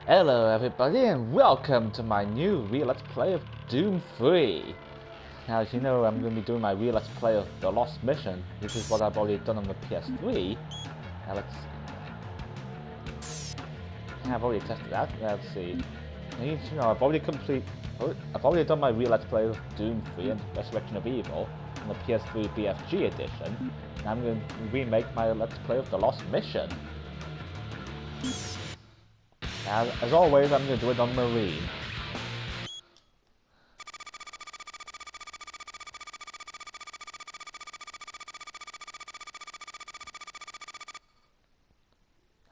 Hello everybody and welcome to my new Let's Play of Doom 3. Now as you know, I'm going to be doing my Let's Play of The Lost Mission. This is what I've already done on the PS3. Now let's see. I've already tested that. Let's see. You know, I've already done my Let's Play of Doom 3 and Resurrection of Evil on the PS3 BFG edition. And I'm going to remake my Let's Play of The Lost Mission. Now, as always, I'm going to do it on Marine.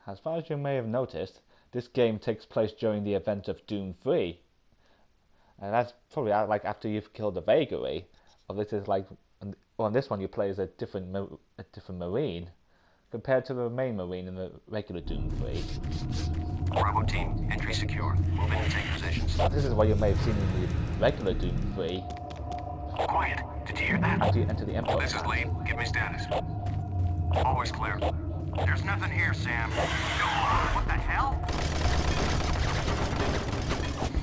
As far as you may have noticed, this game takes place during the event of Doom 3. And that's probably like after you've killed the Vagary. Or this is like, on this one you play as a different Marine, compared to the main Marine in the regular Doom 3. Bravo team, entry secure. Move in and take positions. This is what you may have seen in the regular Doom 3. Quiet. Did you hear that? After you enter the Emperor. This is Lee. Give me status. Always clear. There's nothing here, Sam. What the hell?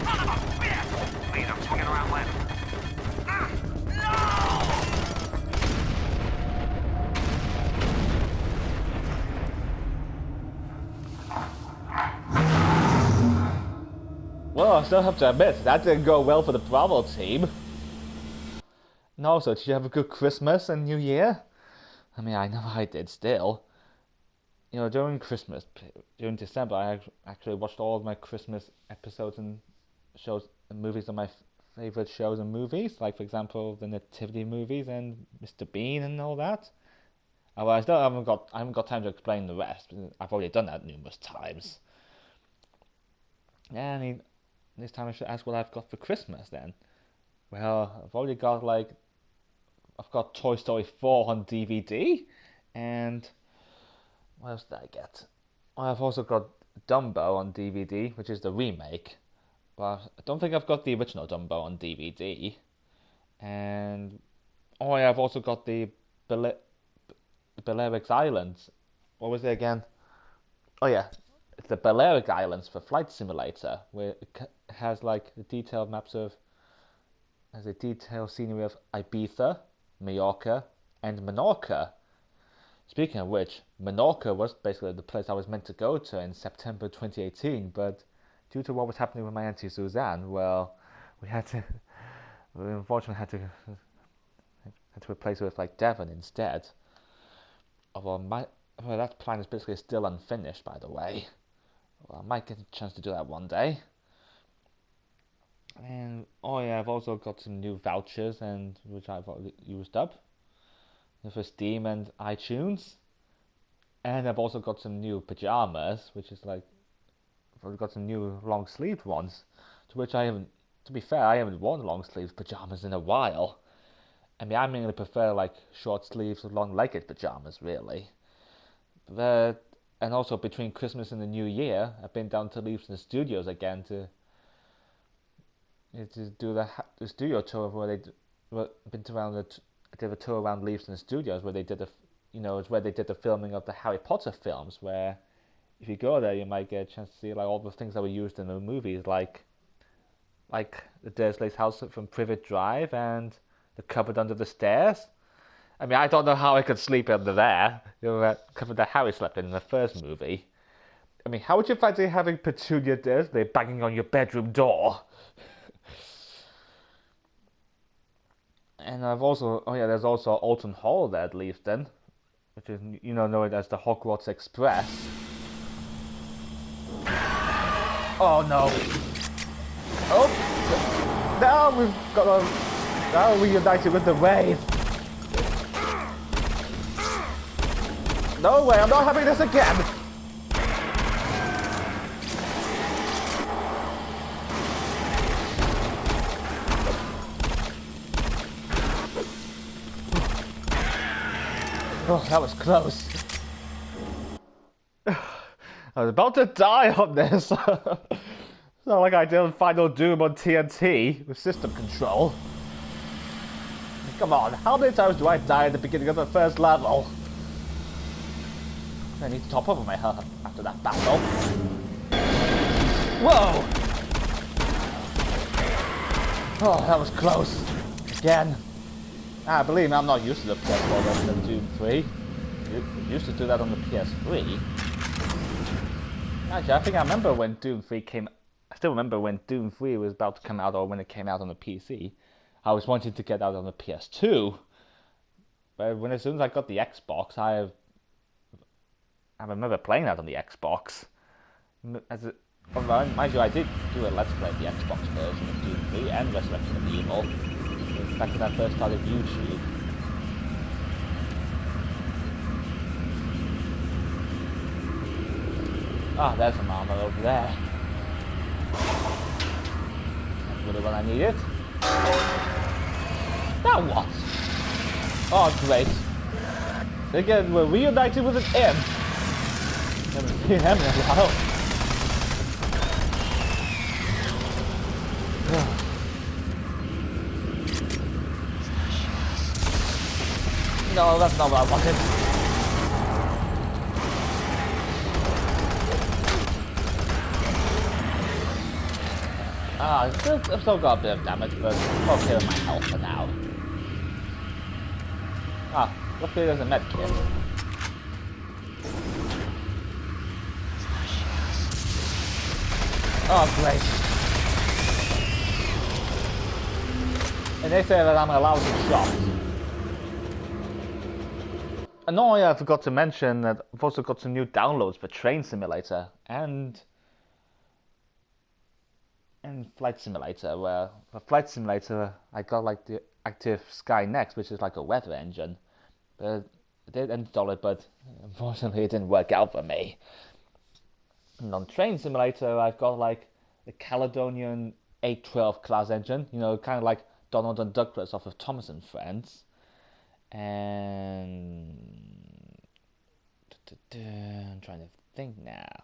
Son of a bitch! Lead, I'm swinging around left. No! Well, I still have to admit, that didn't go well for the Bravo team. And also, did you have a good Christmas and New Year? I mean, I know I did still. You know, during Christmas, during December, I actually watched all of my Christmas episodes and shows and movies of my favourite shows and movies. Like, for example, the Nativity movies and Mr. Bean and all that. Well, I still haven't got time to explain the rest. I've already done that numerous times. Yeah, I mean, this time I should ask what I've got for Christmas then. Well, I've already got I've got Toy Story 4 on DVD, and what else did I get? Well, I've also got Dumbo on DVD, which is the remake. Well, I don't think I've got the original Dumbo on DVD. And oh yeah, I've also got the Balearic Islands. What was it again? Oh yeah, it's the Balearic Islands for Flight Simulator, where it has like the detailed maps of, has a detailed scenery of Ibiza, Mallorca, and Menorca. Speaking of which, Menorca was basically the place I was meant to go to in September 2018, but due to what was happening with my Auntie Suzanne, well, we unfortunately had to replace it with like Devon instead. Although that plan is basically still unfinished, by the way. Well, I might get a chance to do that one day. And oh yeah, I've also got some new vouchers and which I've already used up for Steam and iTunes. And I've also got some new pajamas, which is like, I've got some new long sleeved ones, to which I haven't, to be fair, I haven't worn long sleeved pajamas in a while. I mean, I mainly prefer like short sleeves or long legged pajamas, really. And also between Christmas and the New Year, I've been down to Leaves in the Studios again to do the studio tour where I did a tour around Leaves in the Studios where they did it's where they did the filming of the Harry Potter films. Where if you go there, you might get a chance to see like all the things that were used in the movies, like the Dursley's house from Privet Drive and the cupboard under the stairs. I mean, I don't know how I could sleep under there. You know, that cupboard that Harry slept in the first movie. I mean, how would you fancy having Petunia Dursley banging on your bedroom door? And there's also Alton Hall there at Leavesden, which is, known as the Hogwarts Express. Oh no! Oh! Now we're reunited with the Wraith! No way, I'm not having this again! Oh, that was close. I was about to die on this. It's not like I did on Final Doom on TNT with system control. Come on, how many times do I die at the beginning of the first level? I need to top over my health after that battle. Whoa! Oh, that was close. Again. Ah, believe me, I'm not used to the PS4 version of Doom 3. You used to do that on the PS3. Actually, I think I remember when Doom 3 came. I still remember when Doom 3 was about to come out, or when it came out on the PC. I was wanting to get out on the PS2, but as soon as I got the Xbox, I remember playing that on the Xbox. Mind you, I did do a Let's Play of the Xbox version of Doom 3 and Resurrection of Evil. Back when I first started YouTube. Ah, there's some armor over there. That's really what I needed. Now what? Oh, great. Again, we're reunited with an M. Haven't seen him in a while. No, that's not what I wanted. Ah, I've still got a bit of damage, but I'm okay with my health for now. Ah, luckily there's a med kit. Oh, great. And they say that I'm allowed to shot. And I forgot to mention that I've also got some new downloads for Train Simulator and Flight Simulator, where for Flight Simulator I got like the Active Sky Next, which is like a weather engine. But I did install it, but unfortunately it didn't work out for me. And on Train Simulator I've got like the Caledonian 812 class engine, you know, kind of like Donald and Douglas off of Thomas and Friends. And I'm trying to think now.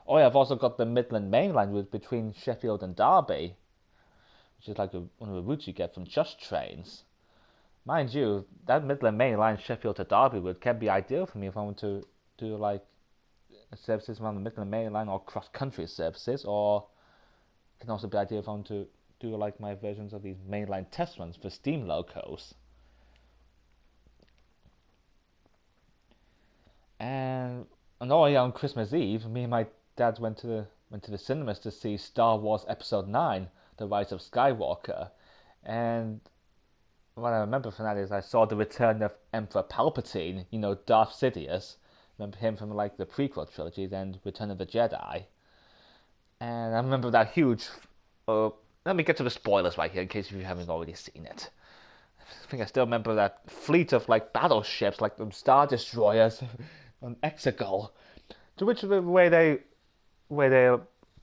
Oh yeah, I've also got the Midland Main Line with between Sheffield and Derby, which is like one of the routes you get from just trains. Mind you, that Midland Main Line Sheffield to Derby route can be ideal for me if I want to do like services around the Midland Main Line or cross-country services, or it can also be ideal if I want to do like my versions of these mainline test runs for steam locos. And oh yeah, on Christmas Eve, me and my dad went to the cinemas to see Star Wars Episode 9, The Rise of Skywalker. And what I remember from that is I saw the return of Emperor Palpatine, you know, Darth Sidious. Remember him from like the prequel trilogy, then Return of the Jedi. And I remember that huge... let me get to the spoilers right here in case you haven't already seen it. I think I still remember that fleet of like battleships, like the Star Destroyers on Exegol, to which the way they were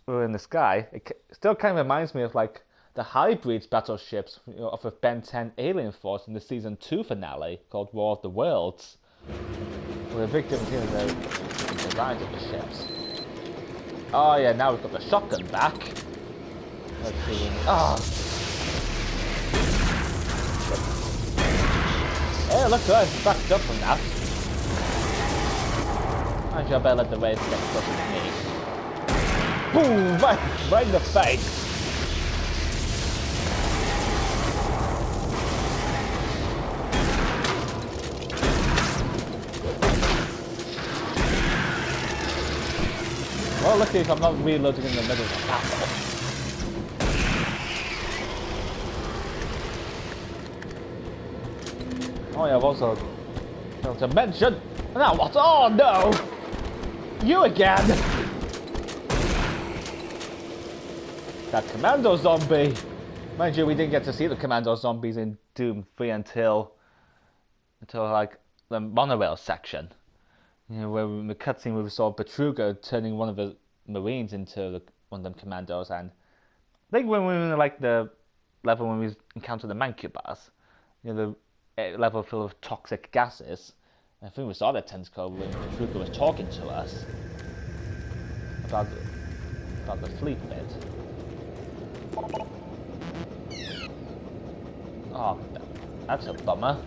in the sky, it still kind of reminds me of like the Hybrids battleships, you know, off of Ben 10 Alien Force in the season 2 finale called War of the Worlds. With a big difference here in the designs of the ships. Oh yeah, now we've got the shotgun back. Let's see. Oh. Hey, look good. It's backed up from that. Actually, I better let the waves get closer to me. Boom! Right in the face! Well, lucky if I'm not reloading in the middle of the battle. Oh yeah, I've also failed to mention... Now what? Oh no! You again! That commando zombie! Mind you, we didn't get to see the commando zombies in Doom 3 until like the monorail section. You know, where in the cutscene we saw Betruger turning one of the Marines into one of them commandos, and I think when we were in like the level when we encountered the Mancubas, you know, the level full of toxic gases, I think we saw that tentacle when Betruger was talking to us about the fleet bit. Oh, that's a bummer.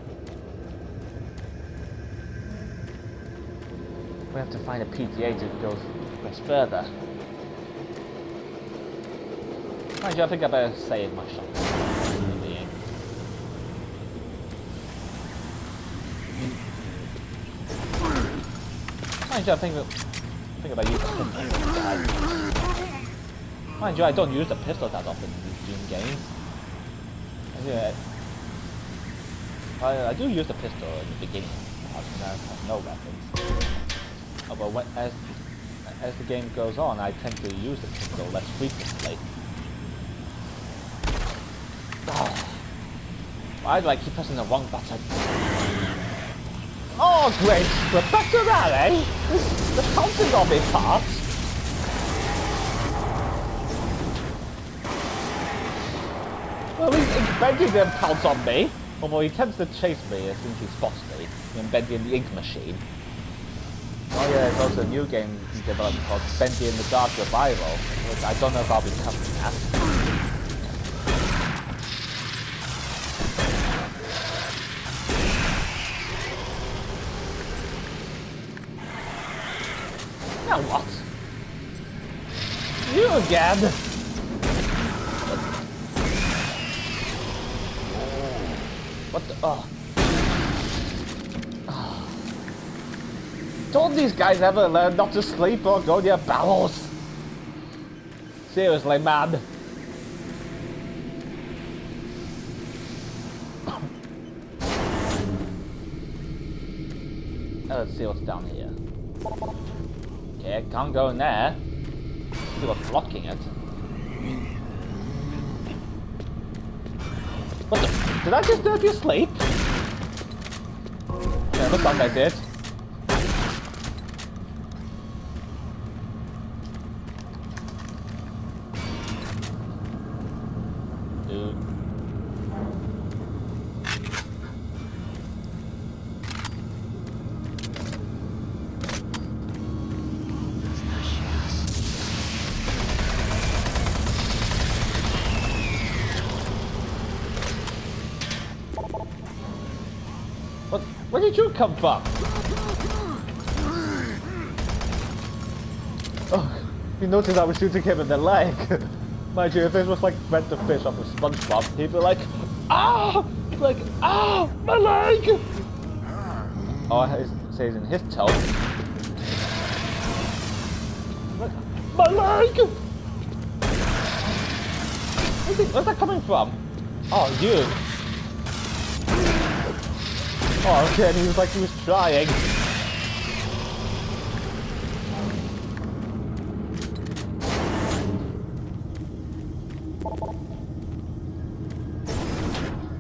We have to find a PTA to go further. Mind you, I think I better save my shots. Mind you, I think about using the pistol. Mind you, I don't use the pistol that often in these Doom games. Yeah, I do use the pistol in the beginning, when I have no weapons. But as the game goes on, I tend to use the pistol less frequently. Oh, why do I keep pressing the wrong button? Oh great, we're back to that, eh? The counting on me parts. Well, at least Benji didn't pounce on me. Although he tends to chase me as soon as he spots me when Benji in the Ink Machine. Oh yeah, there's also a new game developed called Benji in the Dark Revival, which I don't know if I'll be covering that. Now what? You again? What the? Don't these guys ever learn not to sleep or go near barrels? Seriously, man. Let's see what's down here. Okay, can't go in there. Let's see what's blocking it. What the? Did I just disturb your sleep? Yeah, looks like I did. Dude. Where did you come from? Oh, you noticed I was shooting him in the leg. Mind you, if this was like Brent the Fish off of SpongeBob, he'd be like, ah! Like, ah! My leg! Oh, it says in his tone. Like, my leg! Where's that coming from? Oh, you. Oh, okay, and he was like he was trying.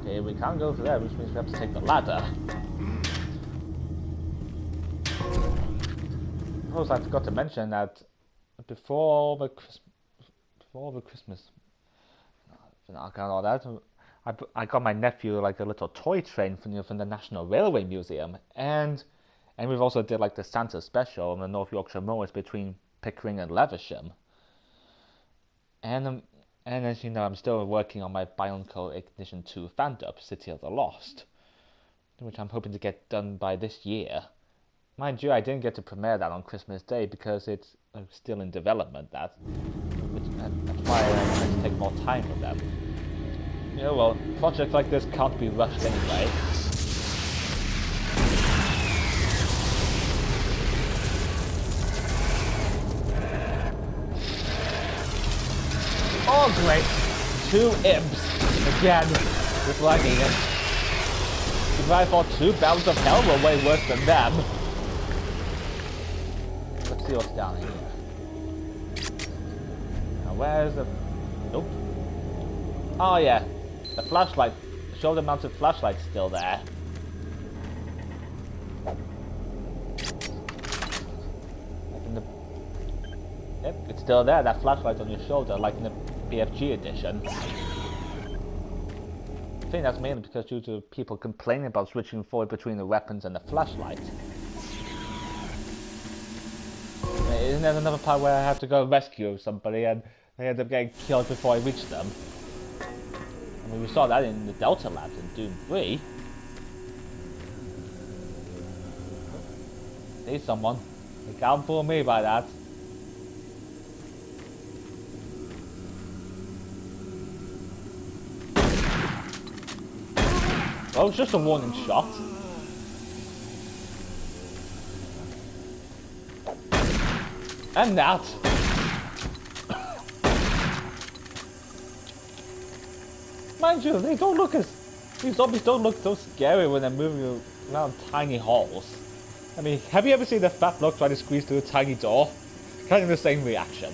Okay, we can't go for that, which means we have to take the ladder. Also, I forgot to mention that before the Christmas, I got all that. I got my nephew like a little toy train from the National Railway Museum, and we've also did like the Santa special on the North Yorkshire Moors between Pickering and Leversham. And as you know, I'm still working on my Bionicle Ignition 2 fan-dub, City of the Lost, which I'm hoping to get done by this year. Mind you, I didn't get to premiere that on Christmas Day because it's still in development. That's why I had to take more time with them. Yeah, well, projects like this can't be rushed anyway. Oh great! 2 imps! Again, just what I needed. If I thought 2 Bounds of Hell were way worse than them. Let's see what's down here. Now where's the... Nope. Oh yeah. The flashlight, the shoulder-mounted flashlight's still there. Yep, it's still there, that flashlight on your shoulder, like in the BFG edition. I think that's mainly because due to people complaining about switching forward between the weapons and the flashlight. Isn't there another part where I have to go rescue somebody and they end up getting killed before I reach them? I mean, we saw that in the Delta Labs in Doom 3. See someone. You can't fool me by that. Well, it's just a warning shot. And that. Mind you, they don't look as... These zombies don't look so scary when they're moving around tiny halls. I mean, have you ever seen a fat bloke try to squeeze through a tiny door? Kind of the same reaction.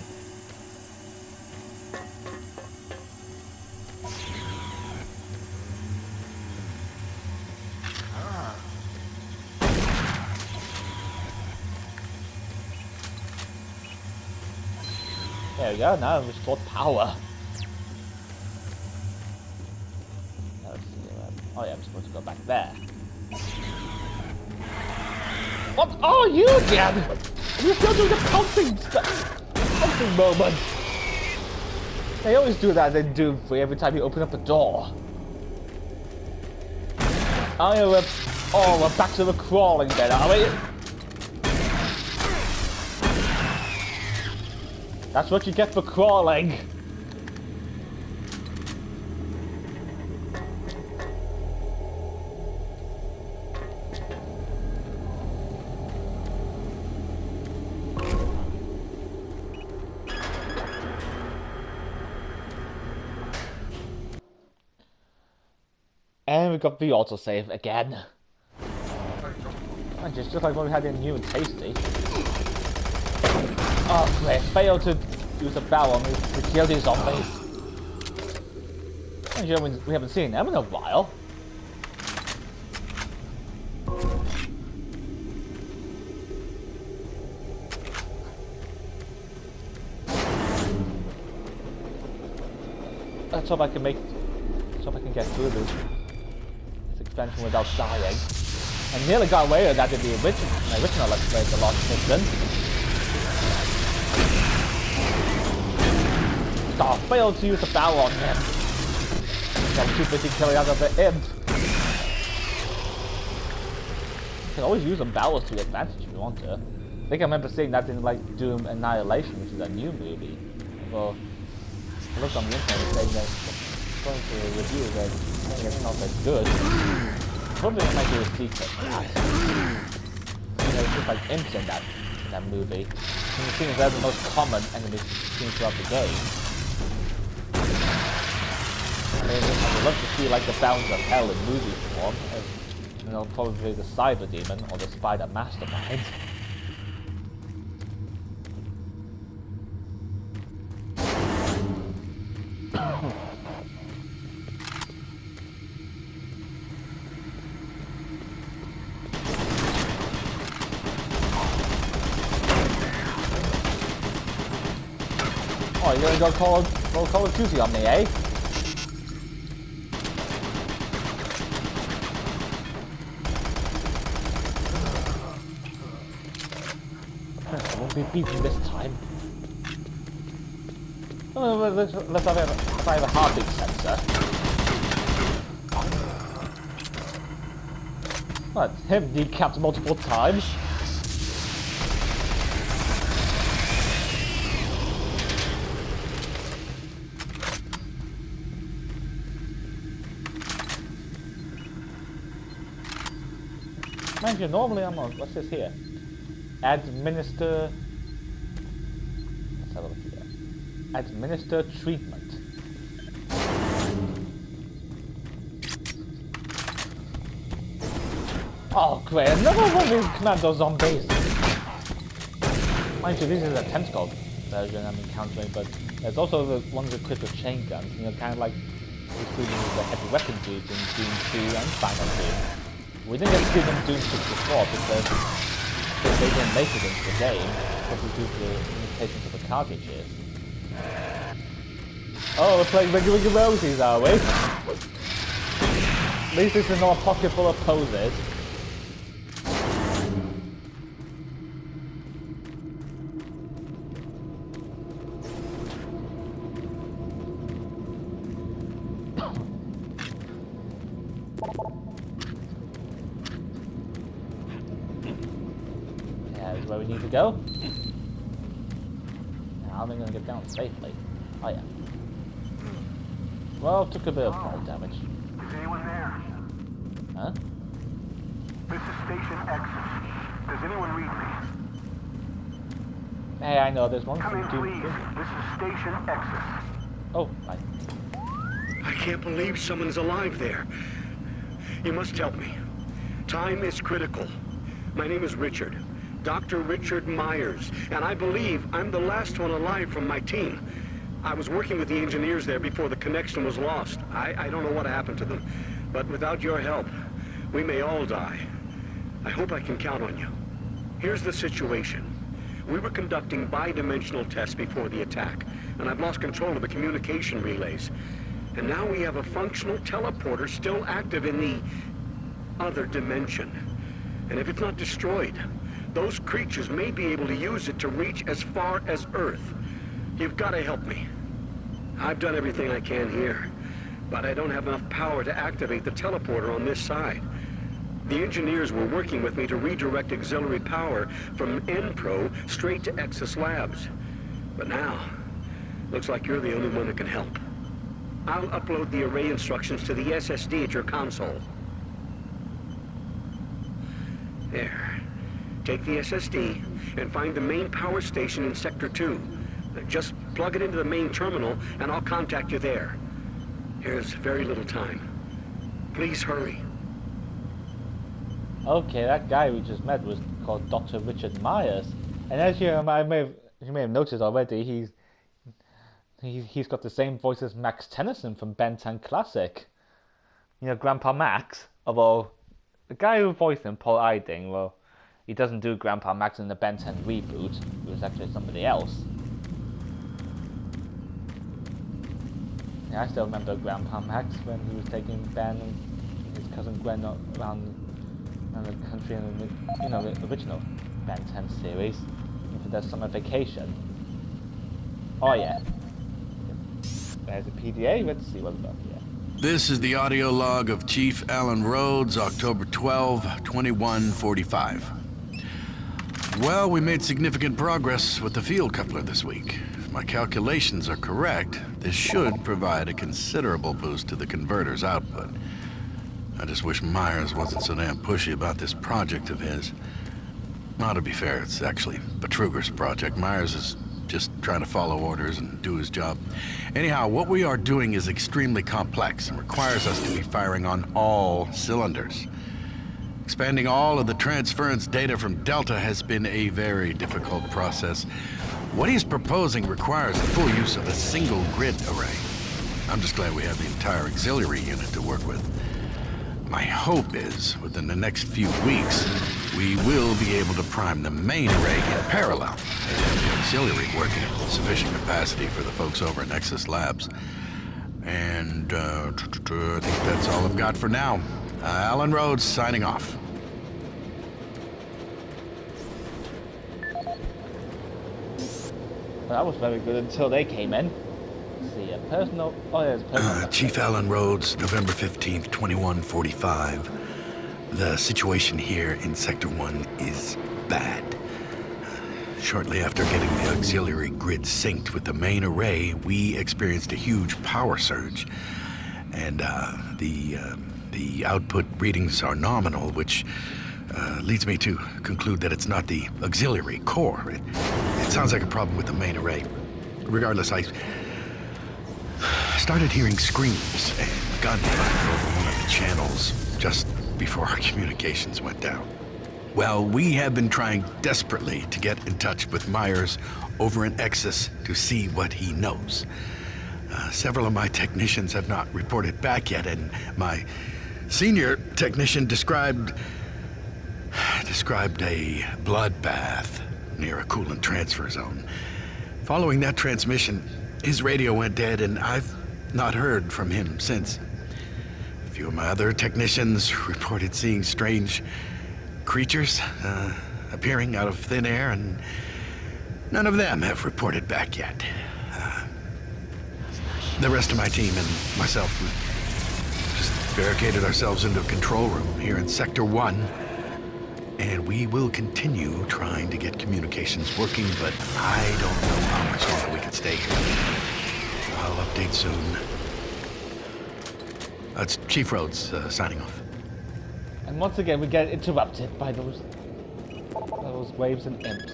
There we go, now I've restored power. Now let's see, oh yeah, I'm supposed to go back there. What? Oh, you again! You're still doing the pouncing moment! They always do that in Doom 3 every time you open up a door. Oh yeah, we're back to the crawling then, are we? That's what you get for crawling. And we got the autosave again. And just like what we had in New and Tasty. Oh, they failed to use a barrel on me to kill these zombies. And you know, we haven't seen them in a while. Let's hope I can get through this expansion without dying. I nearly got away with that in the original Let's Play, the last mission. Oh, failed to use the barrel on him. I'm too busy killing out of the imp. You can always use some barrels to your advantage if you want to. I think I remember seeing that in like Doom Annihilation, which is a new movie. Well, I looked on the internet saying that, according to the review, that it's not that good. Probably it might be a secret for that. You know, it's just like imps in that movie. And it seems they're the most common enemies seen throughout the game. I mean, I would love to see like the Bounds of Hell in movie form, as, you know, probably the Cyber Demon or the Spider Mastermind. Oh, you're gonna go Call of Duty on me, eh? I won't be beaten this time. Oh, let's have a heartbeat sensor. What? Him decapped multiple times? Mind you, normally I'm on, what's this here? Administer... Let's have a look here. Administer treatment. Oh great, another one of these commando zombies! Mind you, this is a tentacle version I'm encountering, but there's also the ones equipped with chain guns, you know, kind of like we've seen the heavy weapon dudes in Doom 2 and Final Doom. We didn't get to see them in Doom 64 because they didn't make it into the game, probably due to the limitations of the cartridges. Oh, we're playing Wiggy Wiggy Rosies, are we? At least this is not a pocket full of poses. Where we need to go. Now, how am I going to get down safely? Oh yeah. Well, took a bit of fall damage. Is anyone there? Huh? This is Station Exit. Does anyone read me? Hey, I know there's one Come from in, Doom. please. This is Station Exit. Oh, hi. I can't believe someone's alive there. You must help me. Time is critical. My name is Richard. Dr. Richard Meyers, and I believe I'm the last one alive from my team. I was working with the engineers there before the connection was lost. I don't know what happened to them, but without your help, we may all die. I hope I can count on you. Here's the situation. We were conducting bi-dimensional tests before the attack, and I've lost control of the communication relays. And now we have a functional teleporter still active in the other dimension. And if it's not destroyed, those creatures may be able to use it to reach as far as Earth. You've got to help me. I've done everything I can here, but I don't have enough power to activate the teleporter on this side. The engineers were working with me to redirect auxiliary power from NPRO straight to Exus Labs. But now, looks like you're the only one that can help. I'll upload the array instructions to the SSD at your console. There. Take the SSD and find the main power station in Sector 2. Just plug it into the main terminal and I'll contact you there. Here's very little time. Please hurry. Okay, that guy we just met was called Dr. Richard Myers. And as you may have noticed already, he's got the same voice as Max Tennyson from Ben 10 Classic. You know, Grandpa Max. Although the guy who voiced him, Paul Eiding, well, he doesn't do Grandpa Max in the Ben 10 reboot. It was actually somebody else. Yeah, I still remember Grandpa Max when he was taking Ben and his cousin Gwen around the country in the original Ben 10 series for their summer vacation. Oh yeah. There's a PDA. Let's see what's up here. This is the audio log of Chief Alan Rhodes, October 12, 2145. Well, we made significant progress with the field coupler this week. If my calculations are correct, this should provide a considerable boost to the converter's output. I just wish Myers wasn't so damn pushy about this project of his. Well, to be fair, it's actually Betruger's project. Myers is just trying to follow orders and do his job. Anyhow, what we are doing is extremely complex and requires us to be firing on all cylinders. Expanding all of the transference data from Delta has been a very difficult process. What he's proposing requires the full use of a single grid array. I'm just glad we have the entire auxiliary unit to work with. My hope is, within the next few weeks, we will be able to prime the main array in parallel and have the auxiliary working at sufficient capacity for the folks over in Exus Labs. And I think that's all I've got for now. Alan Rhodes signing off. Well, that was very good until they came in. Let's see, a personal. Oh, yeah, it's personal. Chief Alan Rhodes, November 15th, 2145. The situation here in Sector 1 is bad. Shortly after getting the auxiliary grid synced with the main array, we experienced a huge power surge. And the output readings are nominal, which leads me to conclude that it's not the auxiliary core. It sounds like a problem with the main array. Regardless, I started hearing screams and gunfire over one of the channels just before our communications went down. Well, we have been trying desperately to get in touch with Myers over in Exus to see what he knows. Several of my technicians have not reported back yet, and my senior technician described a bloodbath near a coolant transfer zone. Following that transmission, his radio went dead, and I've not heard from him since. A few of my other technicians reported seeing strange creatures appearing out of thin air, and none of them have reported back yet. The rest of my team and myself, we just barricaded ourselves into a control room here in Sector 1, and we will continue trying to get communications working, but I don't know how much longer we can stay here. I'll update soon. It's Chief Rhodes signing off. And once again, we get interrupted by those waves and imps.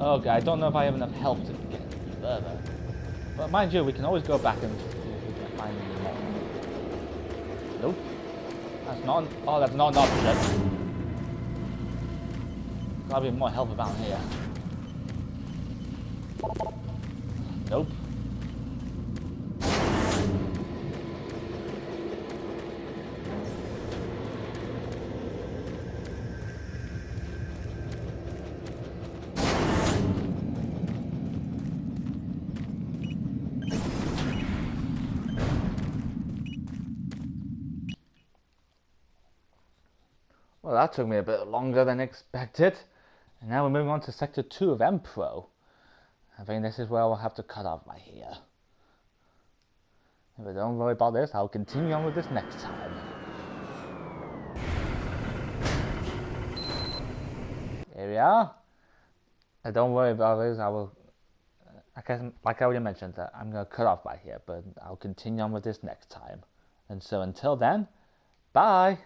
Okay, I don't know if I have enough help to get further. But mind you, we can always go back and see if we can find any more. Nope. That's not. Oh, that's not an option. Gotta be more help around here. Nope. Well, that took me a bit longer than expected. And now we're moving on to Sector 2 of Empro. I think this is where we'll have to cut off right here. But don't worry about this, I'll continue on with this next time. Here we are. And don't worry about this, I will... like I already mentioned, I'm going to cut off right here, but I'll continue on with this next time. And so until then, bye!